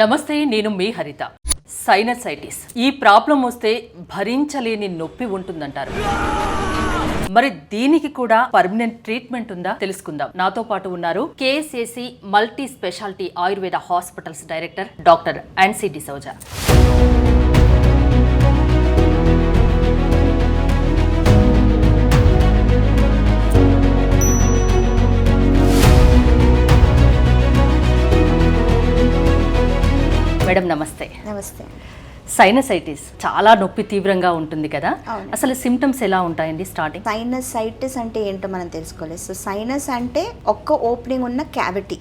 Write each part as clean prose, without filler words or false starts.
నమస్తే, నేను మీ హరిత. సైనసైటిస్ ఈ ప్రాబ్లం వస్తే భరించలేని నొప్పి ఉంటుందంటారు. మరి దీనికి కూడా పర్మనెంట్ ట్రీట్మెంట్ ఉందా తెలుసుకుందాం. నాతో పాటు ఉన్నారు KSAC multi speciality Ayurveda hospitals director doctor Ancy D'Souza. Madam నమస్తే. నమస్తే. సైనసైటిస్ చాలా నొప్పి తీవ్రంగా ఉంటుంది కదా, అసలు సిమ్టమ్స్ ఎలా ఉంటాయండి స్టార్టింగ్? సైనసైటిస్ అంటే ఏంటో మనం తెలుసుకోలేదు. సో సైనస్ అంటే ఒక్క ఓపెనింగ్ ఉన్న క్యావిటీ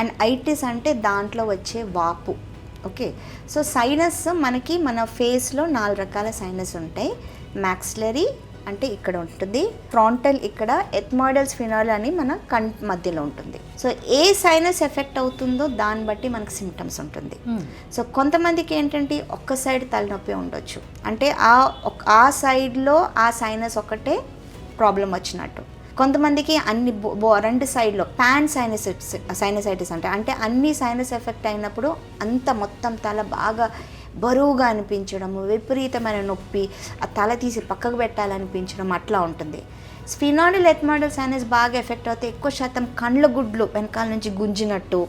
అండ్ ఐటిస్ అంటే దాంట్లో వచ్చే వాపు. ఓకే, సో సైనస్ మనకి మన ఫేస్లో 4 రకాల సైనస్ ఉంటాయి. మ్యాక్సిలరీ అంటే ఇక్కడ ఉంటుంది, ఫ్రాంటల్ ఇక్కడ, ఎథ్మాయిడల్ స్ఫినాల్ అని మన మధ్యలో ఉంటుంది. సో ఏ సైనస్ ఎఫెక్ట్ అవుతుందో దాన్ని బట్టి మనకు సిమ్టమ్స్ ఉంటుంది. సో కొంతమందికి ఏంటంటే ఒక్క సైడ్ తలనొప్పి ఉండొచ్చు, అంటే ఆ సైడ్లో ఆ సైనస్ ఒకటే ప్రాబ్లం వచ్చినట్టు. కొంతమందికి అన్ని 2 సైడ్లో సైనసైటిస్ అంటే అన్ని సైనస్ ఎఫెక్ట్ అయినప్పుడు అంత మొత్తం తల బాగా బరువుగా అనిపించడము, విపరీతమైన నొప్పి, ఆ తల తీసి పక్కకు పెట్టాలనిపించడం అట్లా ఉంటుంది. స్ఫినాయిడల్ ఎథ్మాయిడల్ సైనస్ బాగా ఎఫెక్ట్ అవుతే ఎక్కువ శాతం కండ్ల గుడ్లు వెనకాల నుంచి గుంజినట్టు,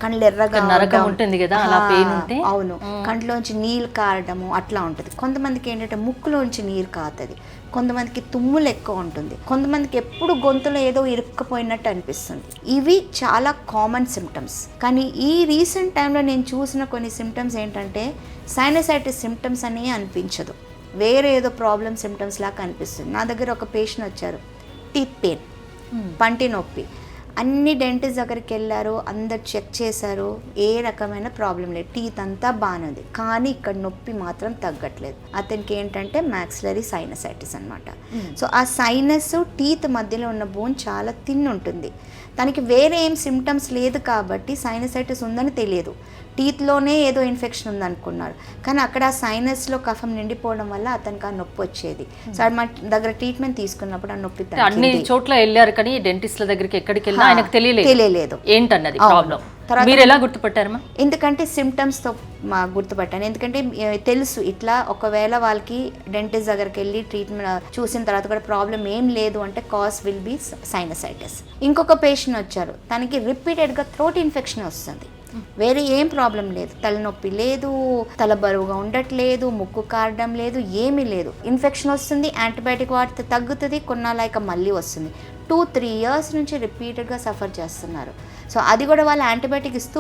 కళ్ళు ఎర్రగా ఉంటుంది కదా, అలా పెయిన్ ఉంటే అవును, కంట్లోంచి నీళ్ళు కారడము అట్లా ఉంటుంది. కొంతమందికి ఏంటంటే ముక్కులోంచి నీరు కారుతుంది, కొంతమందికి తుమ్ములు ఎక్కువ ఉంటుంది, కొంతమందికి ఎప్పుడు గొంతులో ఏదో ఇరుక్కుపోయినట్టు అనిపిస్తుంది. ఇవి చాలా కామన్ సిమ్టమ్స్. కానీ ఈ రీసెంట్ టైంలో నేను చూసిన కొన్ని సిమ్టమ్స్ ఏంటంటే సైనసైటిస్ సిమ్టమ్స్ అని అనిపించదు, వేరే ఏదో ప్రాబ్లమ్ సిమ్టమ్స్ లాగా అనిపిస్తుంది. నా దగ్గర ఒక పేషెంట్ వచ్చారు, టీత్ పెయిన్, పంటి నొప్పి, అన్ని డెంటిస్ట్ దగ్గరికి వెళ్ళారు, అందరు చెక్ చేశారు, ఏ రకమైన ప్రాబ్లం లేదు, టీత్ అంతా బాగానే ఉంది, కానీ ఇక్కడ నొప్పి మాత్రం తగ్గట్లేదు. అతనికి ఏంటంటే మ్యాక్సిలరీ సైనసైటిస్ అనమాట. సో ఆ సైనస్ టీత్ మధ్యలో ఉన్న బోన్ చాలా థిన్ ఉంటుంది. తనకి వేరే ఏం సిమ్టమ్స్ లేదు కాబట్టి సైనసైటిస్ ఉందని తెలియదు, టీత్లోనే ఏదో ఇన్ఫెక్షన్ ఉందనుకున్నారు. కానీ అక్కడ ఆ సైనస్లో కఫం నిండిపోవడం వల్ల అతనికి ఆ నొప్పి వచ్చేది. సో మా దగ్గర ట్రీట్మెంట్ తీసుకున్నప్పుడు ఆ నొప్పి అన్ని చోట్ల వెళ్ళారు, కానీ డెంటిస్ట్ల దగ్గరికి ఎక్కడికి వెళ్ళినా ఆయనకు తెలియలేదు ఏంటన్నది ప్రాబ్లం. మీరు ఎలా గుర్తుపట్టారమ్మా? ఎందుకంటే సిమ్టమ్స్తో గుర్తుపట్టాను. ఎందుకంటే తెలుసు ఇట్లా ఒకవేళ వాళ్ళకి డెంటిస్ట్ దగ్గరికి వెళ్ళి ట్రీట్మెంట్ చూసిన తర్వాత కూడా ప్రాబ్లం ఏం లేదు అంటే కాజ్ విల్ బి సైనసైటిస్. ఇంకొక పేషెంట్ వచ్చారు, తనకి రిపీటెడ్గా థ్రోట్ ఇన్ఫెక్షన్ వస్తుంది, వేరే ఏం ప్రాబ్లం లేదు, తలనొప్పి లేదు, తల బరువుగా ఉండట్లేదు, ముక్కు కారడం లేదు, ఏమీ లేదు. ఇన్ఫెక్షన్ వస్తుంది, యాంటీబయాటిక్ వాడితే తగ్గుతుంది, కొన్నాళ్ళక మళ్ళీ వస్తుంది. 2-3 years నుంచి రిపీటెడ్గా సఫర్ చేస్తున్నారు. సో అది కూడా వాళ్ళు యాంటీబయాటిక్ ఇస్తూ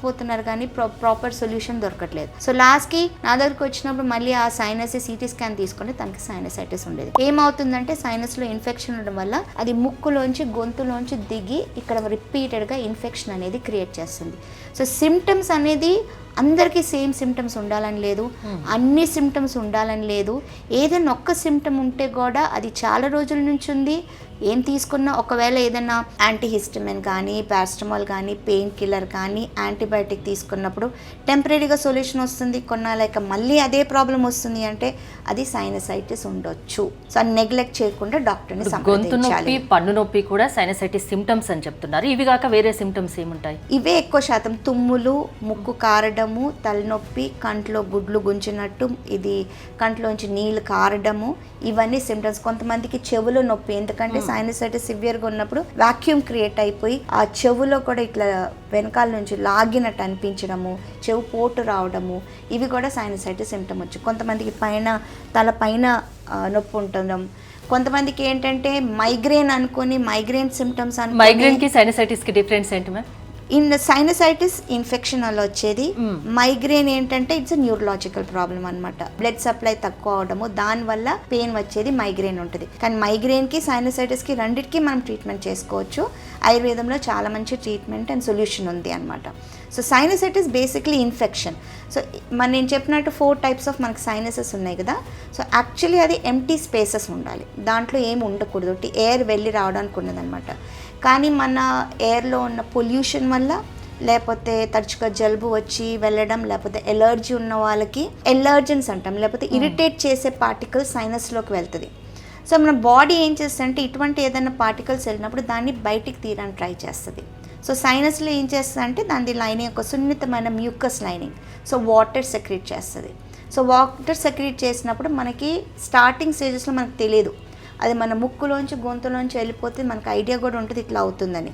పోతున్నారు కానీ ప్రాపర్ సొల్యూషన్ దొరకట్లేదు. సో లాస్ట్కి నా దగ్గరకు వచ్చినప్పుడు మళ్ళీ ఆ సైనస్ సిటీ స్కాన్ తీసుకుంటే తనకి సైనసైటిస్ ఉండేది. ఏమవుతుందంటే సైనస్లో ఇన్ఫెక్షన్ ఉండడం వల్ల అది ముక్కులోంచి గొంతులోంచి దిగి ఇక్కడ రిపీటెడ్గా ఇన్ఫెక్షన్ అనేది క్రియేట్ చేస్తుంది. సో సిమ్టమ్స్ అనేది అందరికీ సేమ్ సిమ్టమ్స్ ఉండాలని లేదు, అన్ని సిమ్టమ్స్ ఉండాలని లేదు. ఏదైనా ఒక్క సిమ్టమ్ ఉంటే కూడా అది చాలా రోజుల నుంచి ఉంది, ఏం తీసుకున్నా ఒకవేళ ఏదైనా యాంటీహిస్టమిన్ కానీ, పారాసిటమాల్ కానీ, పెయిన్ కిల్లర్ కానీ, యాంటీబయాటిక్ తీసుకున్నప్పుడు టెంపరీగా సొల్యూషన్ వస్తుంది, కొన్నాళ్ళక మళ్ళీ అదే ప్రాబ్లం వస్తుంది అంటే అది సైనసైటిస్ ఉండొచ్చు. సో నెగ్లెక్ట్ చేయకుండా డాక్టర్ని సంప్రదించాలి. గొంతు నొప్పి, పన్ను నొప్పి కూడా సైనసైటిస్ సిమ్టమ్స్ అని చెప్తున్నారు. ఇవి కాక వేరే సిమ్టమ్స్ ఏముంటాయి? ఇవే ఎక్కువ శాతం, తుమ్ములు, ముక్కు కారడము, తలనొప్పి, కంట్లో గుడ్లు గుంజినట్టు, ఇది కంట్లోంచి నీళ్ళు కారడము, ఇవన్నీ సిమ్టమ్స్. కొంతమందికి చెవులో నొప్పి, ఎందుకంటే సైనసైటిస్ సివియర్గా ఉన్నప్పుడు వాక్యూమ్ క్రియేట్ అయిపోయి ఆ చెవులో కూడా ఇట్లా వెనకాల నుంచి లాగినట్టు అనిపించడము, చెవు పోటు రావడము, ఇవి కూడా సైనసైటిస్ సిమ్టమ్ వచ్చు. కొంతమందికి తల పైన నొప్పి ఉండడం, కొంతమందికి ఏంటంటే మైగ్రేన్ అనుకొని మైగ్రేన్ సిమ్టమ్స్ అనుకొని. మైగ్రేన్కి సైనసైటిస్కి డిఫరెన్స్ ఏంటి మ్యామ్? సైనసైటిస్ ఇన్ఫెక్షన్ వల్ల వచ్చేది, మైగ్రేన్ ఏంటంటే ఇట్స్ న్యూరలాజికల్ ప్రాబ్లం అనమాట. బ్లడ్ సప్లై తక్కువ అవడము, దానివల్ల పెయిన్ వచ్చేది మైగ్రేన్ ఉంటుంది. కానీ మైగ్రేన్కి సైనసైటిస్కి రెండింటికి మనం ట్రీట్మెంట్ చేసుకోవచ్చు. ఆయుర్వేదంలో చాలా మంచి ట్రీట్మెంట్ అండ్ సొల్యూషన్ ఉంది అనమాట. So sinusitis basically infection. So నేను చెప్పినట్టు 4 types ఆఫ్ మనకి సైనసెస్ ఉన్నాయి కదా. సో యాక్చువల్లీ అది ఎంటీ స్పేసెస్ ఉండాలి, దాంట్లో ఏమి ఉండకూడదు, ఎయిర్ వెళ్ళి రావడానికి ఉన్నదనమాట. కానీ మన ఎయిర్లో ఉన్న పొల్యూషన్ వల్ల, లేకపోతే తరచుగా జలుబు వచ్చి వెళ్ళడం, లేకపోతే ఎలర్జీ ఉన్న వాళ్ళకి ఎలర్జెన్స్ అంటాం, లేకపోతే ఇరిటేట్ చేసే పార్టికల్స్ సైనస్లోకి వెళ్తుంది. సో మన బాడీ ఏం చేస్తుందంటే ఇటువంటి ఏదైనా పార్టికల్స్ వెళ్ళినప్పుడు దాన్ని బయటికి తీయడానికి ట్రై చేస్తుంది. సో సైనస్లో ఏం చేస్తుంది అంటే దాని లైనింగ్ ఒక సున్నితమైన mucus lining, so water secrete చేస్తుంది. సో వాటర్ సెక్రీట్ చేసినప్పుడు మనకి స్టార్టింగ్ స్టేజెస్లో మనకు తెలియదు, అది మన ముక్కులోంచి గొంతులోంచి వెళ్ళిపోతే మనకు ఐడియా కూడా ఉంటుంది ఇట్లా అవుతుందని.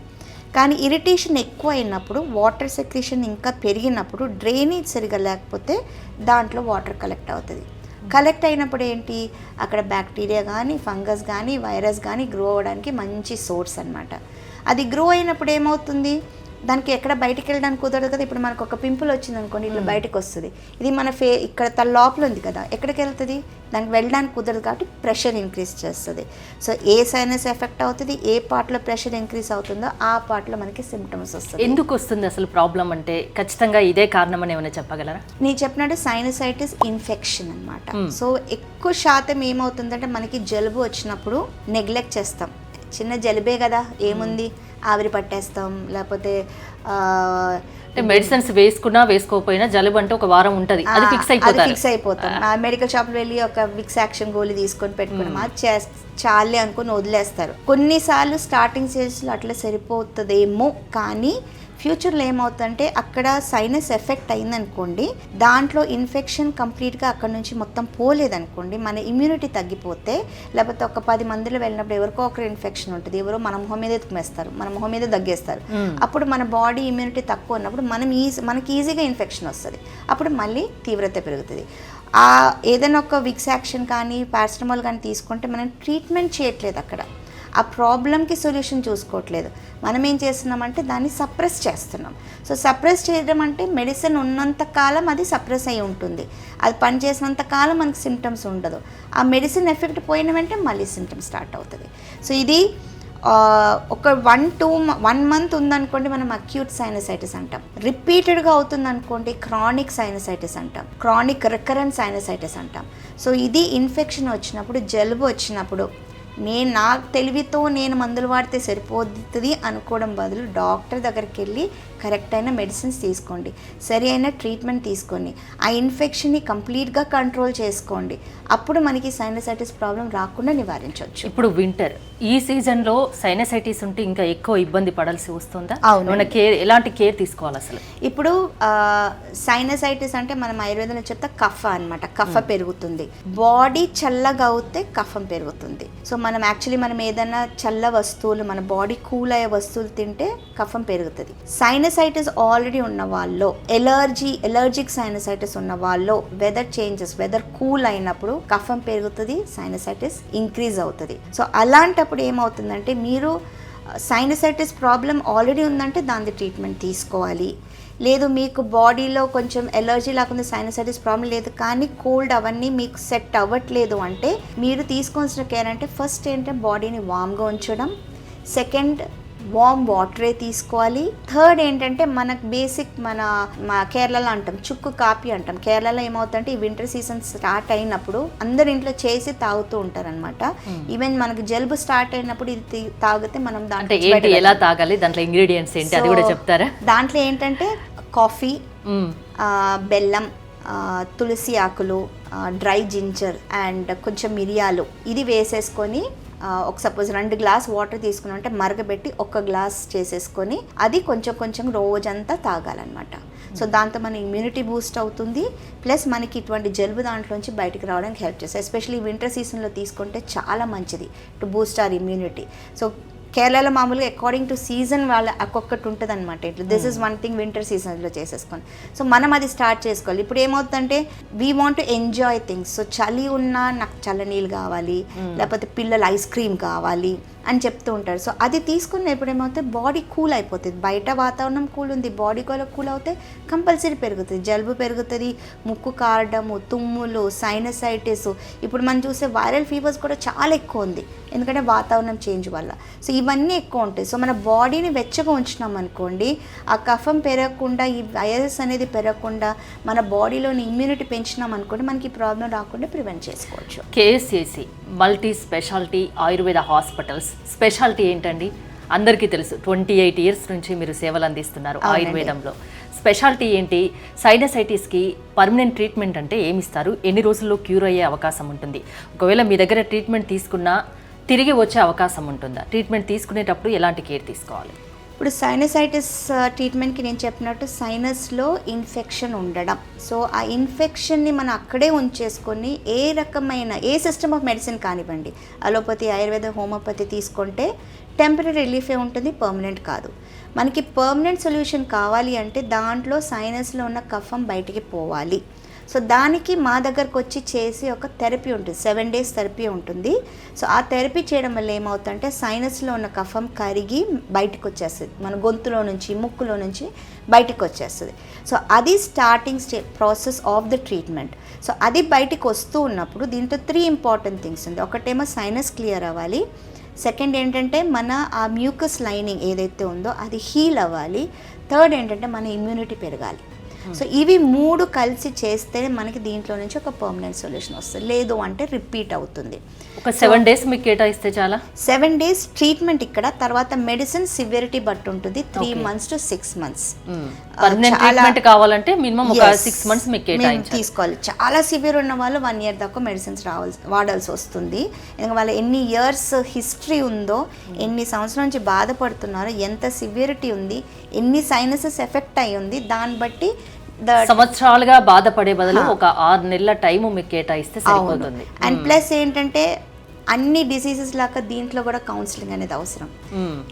కానీ ఇరిటేషన్ ఎక్కువ అయినప్పుడు, వాటర్ సెక్రీషన్ ఇంకా పెరిగినప్పుడు, డ్రైనేజ్ సరిగా లేకపోతే దాంట్లో వాటర్ కలెక్ట్ అవుతుంది. కలెక్ట్ అయినప్పుడు ఏంటి, అక్కడ బ్యాక్టీరియా కానీ ఫంగస్ కానీ వైరస్ కానీ గ్రో అవ్వడానికి మంచి సోర్స్ అనమాట. అది గ్రో అయినప్పుడు ఏమవుతుంది, దానికి ఎక్కడ బయటికి వెళ్ళడానికి కుదరదు కదా. ఇప్పుడు మనకు ఒక పింపుల్ వచ్చింది అనుకోండి, ఇట్లా బయటకు వస్తుంది. ఇది మన ఇక్కడ తల లోపల ఉంది కదా, ఎక్కడికి వెళ్తుంది, దానికి వెళ్ళడానికి కుదరదు కాబట్టి ప్రెషర్ ఇంక్రీజ్ చేస్తుంది. సో ఏ సైనస్ ఎఫెక్ట్ అవుతుంది, ఏ పార్ట్లో ప్రెషర్ ఇంక్రీజ్ అవుతుందో ఆ పార్ట్లో మనకి సిమ్టమ్స్ వస్తుంది. ఎందుకు వస్తుంది అసలు ప్రాబ్లం అంటే ఖచ్చితంగా ఇదే కారణం అని ఏమైనా చెప్పగలరా? నేను చెప్పినట్టు సైనసైటిస్ ఇన్ఫెక్షన్ అనమాట. సో ఎక్కువ శాతం ఏమవుతుందంటే మనకి జలుబు వచ్చినప్పుడు నెగ్లెక్ట్ చేస్తాం. చిన్న జలుబే కదా ఏముంది, ఆవిరి పట్టేస్తాం, లేకపోతే మెడిసిన్స్ వేసుకున్నా వేసుకోకపోయినా జలుబు అంటే ఒక వారం ఉంటుంది, అది ఫిక్స్ అయిపోతాం. మెడికల్ షాప్లో వెళ్ళి ఒక విక్స్ యాక్షన్ గోళీ తీసుకొని పెట్టుకున్నాం, అది చాలే అనుకుని వదిలేస్తారు. కొన్నిసార్లు స్టార్టింగ్ స్టేజ్లో అట్లా సరిపోతుందేమో, కానీ ఫ్యూచర్లో ఏమవుతుందంటే అక్కడ సైనస్ ఎఫెక్ట్ అయిందనుకోండి, దాంట్లో ఇన్ఫెక్షన్ కంప్లీట్గా అక్కడ నుంచి మొత్తం పోలేదనుకోండి, మన ఇమ్యూనిటీ తగ్గిపోతే, లేకపోతే ఒక 10 మందిలో వెళ్ళినప్పుడు ఎవరికో ఒకరు ఇన్ఫెక్షన్ ఉంటుంది, ఎవరో మన మొహం మీద ఎత్తుకుమేస్తారు, మన మొహం మీద దగ్గేస్తారు. అప్పుడు మన బాడీ ఇమ్యూనిటీ తక్కువ ఉన్నప్పుడు మనకి ఈజీగా ఇన్ఫెక్షన్ వస్తుంది, అప్పుడు మళ్ళీ తీవ్రత పెరుగుతుంది. ఏదైనా ఒక విక్స్ యాక్షన్ కానీ పారాసిటమాల్ కానీ తీసుకుంటే మనం ట్రీట్మెంట్ చేయట్లేదు, అక్కడ ఆ ప్రాబ్లంకి సొల్యూషన్ చూసుకోవట్లేదు. మనం ఏం చేస్తున్నామంటే దాన్ని సప్రెస్ చేస్తున్నాం. సో సప్రెస్ చేయడం అంటే మెడిసిన్ ఉన్నంత కాలం అది సప్రెస్ అయి ఉంటుంది, అది పనిచేసినంత కాలం మనకి సిమ్టమ్స్ ఉండదు. ఆ మెడిసిన్ ఎఫెక్ట్ పోయిన వెంటనే మళ్ళీ సిమ్టమ్స్ స్టార్ట్ అవుతుంది. సో ఇది ఒక 1 మంత్ ఉందనుకోండి మనం అక్యూట్ సైనసైటిస్ అంటాం. రిపీటెడ్గా అవుతుంది అనుకోండి క్రానిక్ సైనసైటిస్ అంటాం, క్రానిక్ రికరెంట్ సైనసైటిస్ అంటాం. సో ఇది ఇన్ఫెక్షన్ వచ్చినప్పుడు, జలుబు వచ్చినప్పుడు నా తెలివితో నేను మందులు వాడితే సరిపోతుంది అనుకోవడం బదులు డాక్టర్ దగ్గరికి వెళ్ళి కరెక్ట్ అయిన మెడిసిన్స్ తీసుకోండి, సరి అయిన ట్రీట్మెంట్ తీసుకోండి, ఆ ఇన్ఫెక్షన్ని కంప్లీట్గా కంట్రోల్ చేసుకోండి. అప్పుడు మనకి సైనసైటిస్ ప్రాబ్లం రాకుండా నివారించవచ్చు. ఇప్పుడు వింటర్ ఈ సీజన్లో సైనసైటిస్ ఉంటే ఇంకా ఎక్కువ ఇబ్బంది పడాల్సి వస్తుందా? అవును. మన కేర్ ఎలాంటి కేర్ తీసుకోవాలి అసలు? ఇప్పుడు సైనసైటిస్ అంటే మనం ఆయుర్వేదంలో చెప్తే కఫ అనమాట, కఫ పెరుగుతుంది. బాడీ చల్లగా అవుతే కఫం పెరుగుతుంది. సో మనం ఏదైనా చల్ల వస్తువులు, మన బాడీ కూల్ అయ్యే వస్తువులు తింటే కఫం పెరుగుతుంది. సైనసైటిస్ ఆల్రెడీ ఉన్న వాళ్ళు, ఎలర్జిక్ సైనసైటిస్ ఉన్న వాళ్ళు, వెదర్ కూల్ అయినప్పుడు కఫం పెరుగుతుంది, సైనసైటిస్ ఇంక్రీజ్ అవుతుంది. సో అలాంటప్పుడు ఏమవుతుందంటే మీరు సైనసైటిస్ ప్రాబ్లం ఆల్రెడీ ఉందంటే దాని ట్రీట్మెంట్ తీసుకోవాలి. లేదు మీకు బాడీలో కొంచెం ఎలర్జీ లేకుండా సైనసైటిస్ ప్రాబ్లం లేదు కానీ కోల్డ్ అవన్నీ మీకు సెట్ అవ్వట్లేదు అంటే మీరు తీసుకోవాల్సిన కేర్ అంటే ఫస్ట్ ఏంటంటే బాడీని వామ్గా ఉంచడం, సెకండ్ వామ్ వాటరే తీసుకోవాలి, థర్డ్ ఏంటంటే మనకు బేసిక్ మా కేరళలో అంటాం చుక్కు కాపీ అంటాం. కేరళలో ఏమవుతుందంటే ఈ వింటర్ సీజన్ స్టార్ట్ అయినప్పుడు అందరి ఇంట్లో చేసి తాగుతూ ఉంటారనమాట. ఈవెన్ మనకు జలుబు స్టార్ట్ అయినప్పుడు ఇది తాగితే మనం దాంట్లో ఎలా తాగాలి, దాంట్లో ఇంగ్రీడియంట్స్ ఏంటి అది కూడా చెప్తారా? దాంట్లో ఏంటంటే కాఫీ, బెల్లం, తులసి ఆకులు, డ్రై జింజర్ అండ్ కొంచెం మిరియాలు ఇది వేసేసుకొని ఒక సపోజ్ 2 గ్లాస్ వాటర్ తీసుకున్నాం అంటే మరగబెట్టి 1 గ్లాస్ చేసేసుకొని అది కొంచెం రోజంతా తాగాలన్నమాట. సో దాంతో మన ఇమ్యూనిటీ బూస్ట్ అవుతుంది, ప్లస్ మనకి ఇటువంటి జలుబు దాంట్లోంచి బయటికి రావడానికి హెల్ప్ చేస్తుంది. ఎస్పెషల్లీ వింటర్ సీజన్లో తీసుకుంటే చాలా మంచిది to Boost hour immunity. So కేరళలో మామూలుగా అకార్డింగ్ టు సీజన్ వాళ్ళ ఒక్కొక్కటి ఉంటుంది అనమాట. ఇట్లా this is one thing winter సీజన్లో చేసేసుకొని సో మనం అది స్టార్ట్ చేసుకోవాలి. ఇప్పుడు ఏమవుతుందంటే we want to enjoy things. So చలి ఉన్నా నాకు చల్లనీళ్ళు కావాలి, లేకపోతే పిల్లలు ఐస్ క్రీమ్ కావాలి అని చెప్తూ ఉంటారు. సో అది తీసుకున్నప్పుడు ఏమవుతుంది బాడీ కూల్ అయిపోతుంది. బయట వాతావరణం కూల్ ఉంది, బాడీ కూడా కూల్ అవుతే కంపల్సరీ పెరుగుతుంది, జలుబు పెరుగుతుంది, ముక్కు కారడము, తుమ్ములు, సైనసైటిస్. ఇప్పుడు మనం చూసే వైరల్ ఫీవర్స్ కూడా చాలా ఎక్కువ ఉంది ఎందుకంటే వాతావరణం చేంజ్ వల్ల. సో ఇవన్నీ ఎక్కువ ఉంటాయి. సో మన బాడీని వెచ్చగా ఉంచినాం అనుకోండి, ఆ కఫం పెరగకుండా, ఈ వైరస్ అనేది పెరగకుండా మన బాడీలోని ఇమ్యూనిటీ పెంచినాం అనుకోండి, మనకి ఈ ప్రాబ్లం రాకుండా ప్రివెంట్ చేసుకోవచ్చు. KSAC multi speciality Ayurveda hospitals speciality ఏంటండి? అందరికీ తెలుసు 28 ఇయర్స్ నుంచి మీరు సేవలు అందిస్తున్నారు ఆయుర్వేదంలో. స్పెషాలిటీ ఏంటి? సైనసైటిస్కి పర్మనెంట్ ట్రీట్మెంట్ అంటే ఏమిస్తారు? ఎన్ని రోజుల్లో క్యూర్ అయ్యే అవకాశం ఉంటుంది? ఒకవేళ మీ దగ్గర ట్రీట్మెంట్ తీసుకున్నా తిరిగి వచ్చే అవకాశం ఉంటుందా? ట్రీట్మెంట్ తీసుకునేటప్పుడు ఎలాంటి కేర్ తీసుకోవాలి? ఇప్పుడు సైనసైటిస్ ట్రీట్మెంట్కి నేను చెప్పినట్టు సైనస్లో ఇన్ఫెక్షన్ ఉండడం. సో ఆ ఇన్ఫెక్షన్ని మనం అక్కడే ఉంచేసుకొని ఏ సిస్టమ్ ఆఫ్ మెడిసిన్ కానివ్వండి, అలోపతి, ఆయుర్వేద, హోమియోపతి తీసుకుంటే టెంపరీ రిలీఫే ఉంటుంది, పర్మనెంట్ కాదు. మనకి పర్మనెంట్ సొల్యూషన్ కావాలి అంటే దాంట్లో సైనస్లో ఉన్న కఫం బయటికి పోవాలి. సో దానికి మా దగ్గరకు వచ్చి చేసి ఒక థెరపీ ఉంటుంది, 7 days థెరపీ ఉంటుంది. సో ఆ థెరపీ చేయడం వల్ల ఏమవుతుందంటే సైనస్లో ఉన్న కఫం కరిగి బయటకు వచ్చేస్తుంది, మన గొంతులో నుంచి, ముక్కులో నుంచి బయటకు వచ్చేస్తుంది. సో అది starting process of the treatment. So అది బయటకు వస్తూ ఉన్నప్పుడు దీంట్లో 3 ఇంపార్టెంట్ థింగ్స్ ఉంది. ఒకటేమో సైనస్ క్లియర్ అవ్వాలి, సెకండ్ ఏంటంటే మన ఆ మ్యూకస్ లైనింగ్ ఏదైతే ఉందో అది హీల్ అవ్వాలి, థర్డ్ ఏంటంటే మన ఇమ్యూనిటీ పెరగాలి. సో ఇవి 3 కలిసి చేస్తే మనకి దీంట్లో నుంచి ఒక పర్మనెంట్ సొల్యూషన్ వస్తుంది. లేదు అంటే రిపీట్ అవుతుంది. ఒక 7 days మీకు కేటాయిస్తే చాలా. 7 days ట్రీట్మెంట్ ఇక్కడ, తర్వాత మెడిసిన్ సివియరిటీ బట్టి ఉంటుంది, 3 months to 6 months. Permanent treatment కావాలంటే మినిమం ఒక 6 months మీకు కేటాయించాలి, తీసుకోవాలి. చాలా సివియర్ ఉన్న వాళ్ళు 1 year దాకా మెడిసిన్స్ వాడాల్సి వస్తుంది. ఎందుకంటే వాళ్ళ ఎన్ని ఇయర్స్ హిస్టరీ ఉందో, ఎన్ని సంవత్సరాల నుంచి బాధపడుతున్నారో, ఎంత సివియరిటీ ఉంది, ఎన్ని సైనసెస్ ఎఫెక్ట్ అయి ఉంది, దాన్ని బట్టి సంవత్సరాలుగా బాధపడే బదులు ఒక 6 నెలల టైం మీకు కేటాయిస్తే సరిపోతుంది. అండ్ ప్లస్ ఏంటంటే అన్ని డిసీజెస్ లాగా దీంట్లో కూడా కౌన్సిలింగ్ అనేది అవసరం.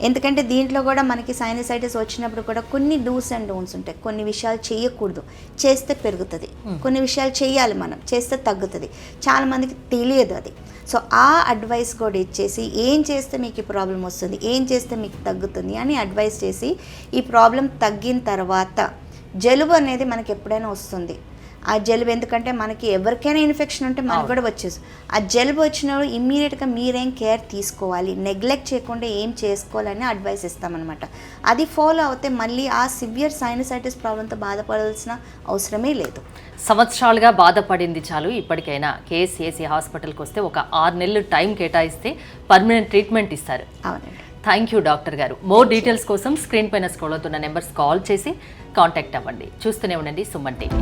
ఎందుకంటే దీంట్లో కూడా మనకి సైనసైటిస్ వచ్చినప్పుడు కూడా కొన్ని డూస్ అండ్ డోన్స్ ఉంటాయి. కొన్ని విషయాలు చేయకూడదు, చేస్తే పెరుగుతుంది. కొన్ని విషయాలు చేయాలి, మనం చేస్తే తగ్గుతుంది. చాలా మందికి తెలియదు అది. సో ఆ అడ్వైస్ కూడా ఇచ్చేసి ఏం చేస్తే మీకు ఈ ప్రాబ్లం వస్తుంది, ఏం చేస్తే మీకు తగ్గుతుంది అని అడ్వైస్ చేసి, ఈ ప్రాబ్లం తగ్గిన తర్వాత జలుబు అనేది మనకి ఎప్పుడైనా వస్తుంది. ఆ జలుబు ఎందుకంటే మనకి ఎవరికైనా ఇన్ఫెక్షన్ ఉంటే మనకు కూడా వచ్చేసి, ఆ జలుబు వచ్చినప్పుడు ఇమ్మీడియట్గా మీరేం కేర్ తీసుకోవాలి, నెగ్లెక్ట్ చేయకుండా ఏం చేసుకోవాలని అడ్వైస్ ఇస్తామన్నమాట. అది ఫాలో అవుతే మళ్ళీ ఆ సివియర్ సైనసైటిస్ ప్రాబ్లంతో బాధపడాల్సిన అవసరమే లేదు. సంవత్సరాలుగా బాధపడింది చాలు, ఇప్పటికైనా కేఎస్సిఎసి హాస్పిటల్కి వస్తే ఒక 6 నెలలు టైం కేటాయిస్తే పర్మనెంట్ ట్రీట్మెంట్ ఇస్తారు. అవునండి. థ్యాంక్ యూ డాక్టర్ గారు. మోర్ డీటెయిల్స్ కోసం స్క్రీన్ పైన స్క్రోల్ అవుతున్న నెంబర్స్ కాల్ చేసి కాంటాక్ట్ అవ్వండి. చూస్తూనే ఉండండి సుమన్ టీవీ.